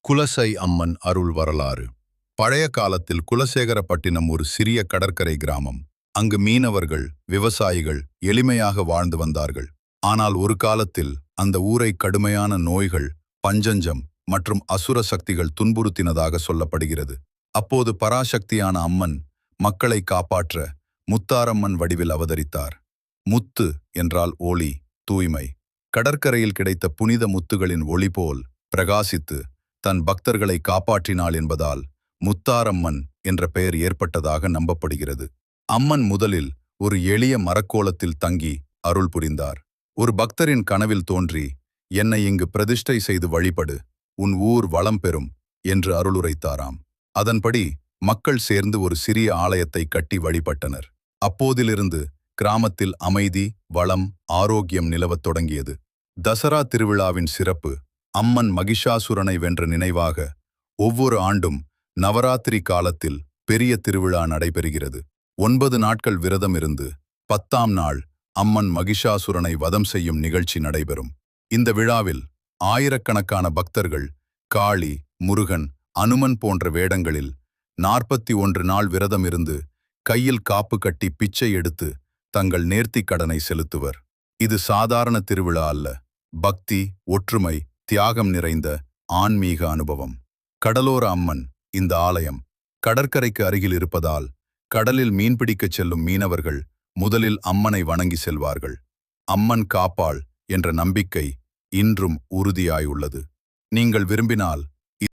குலசை அம்மன் அருள் வரலாறு. பழைய காலத்தில் குலசேகரப்பட்டினம் ஒரு சிறிய கடற்கரை கிராமம். அங்கு மீனவர்கள், விவசாயிகள் எளிமையாக வாழ்ந்து வந்தார்கள். ஆனால் ஒரு காலத்தில் அந்த ஊரை கடுமையான நோய்கள், பஞ்சஞ்சம் மற்றும் அசுர சக்திகள் துன்புறுத்தினதாக சொல்லப்படுகிறது. அப்போது பராசக்தியான அம்மன் மக்களை காப்பாற்ற முத்தாரம்மன் வடிவில் அவதரித்தார். முத்து என்றால் ஒளி, தூய்மை. கடற்கரையில் கிடைத்த புனித முத்துகளின் ஒளி போல் பிரகாசித்து தன் பக்தர்களை காப்பாற்றினாள் என்பதால் முத்தாரம்மன் என்ற பெயர் ஏற்பட்டதாக நம்பப்படுகிறது. அம்மன் முதலில் ஒரு எளிய மரக்கோலத்தில் தங்கி அருள் புரிந்தார். ஒரு பக்தரின் கனவில் தோன்றி, என்னை இங்கு பிரதிஷ்டை செய்து வழிபடு, உன் ஊர் வளம் பெறும் என்று அருளுரைத்தாராம். அதன்படி மக்கள் சேர்ந்து ஒரு சிறிய ஆலயத்தை கட்டி வழிபட்டனர். அப்போதிலிருந்து கிராமத்தில் அமைதி, வளம், ஆரோக்கியம் நிலவத் தொடங்கியது. தசரா திருவிழாவின் சிறப்பு. அம்மன் மகிஷாசுரனை வென்ற நினைவாக ஒவ்வொரு ஆண்டும் நவராத்திரி காலத்தில் பெரிய திருவிழா நடைபெறுகிறது. 9 நாட்கள் விரதம் இருந்து 10ஆம் நாள் அம்மன் மகிஷாசுரனை வதம் செய்யும் நிகழ்ச்சி நடைபெறும். இந்த விழாவில் ஆயிரக்கணக்கான பக்தர்கள் காளி, முருகன், அனுமன் போன்ற வேடங்களில் 41 நாள் விரதம் இருந்து கையில் காப்பு கட்டி பிச்சை எடுத்து தங்கள் நேர்த்திக் கடனை செலுத்துவர். இது சாதாரண திருவிழா அல்ல, பக்தி, ஒற்றுமை, தியாகம் நிறைந்த ஆன்மீக அனுபவம். கடலோர அம்மன். இந்த ஆலயம் கடற்கரைக்கு அருகில் இருப்பதால் கடலில் மீன்பிடிக்கச் செல்லும் மீனவர்கள் முதலில் அம்மனை வணங்கி செல்வார்கள். அம்மன் காப்பாள் என்ற நம்பிக்கை இன்றும் உறுதியாயுள்ளது. நீங்கள் விரும்பினால்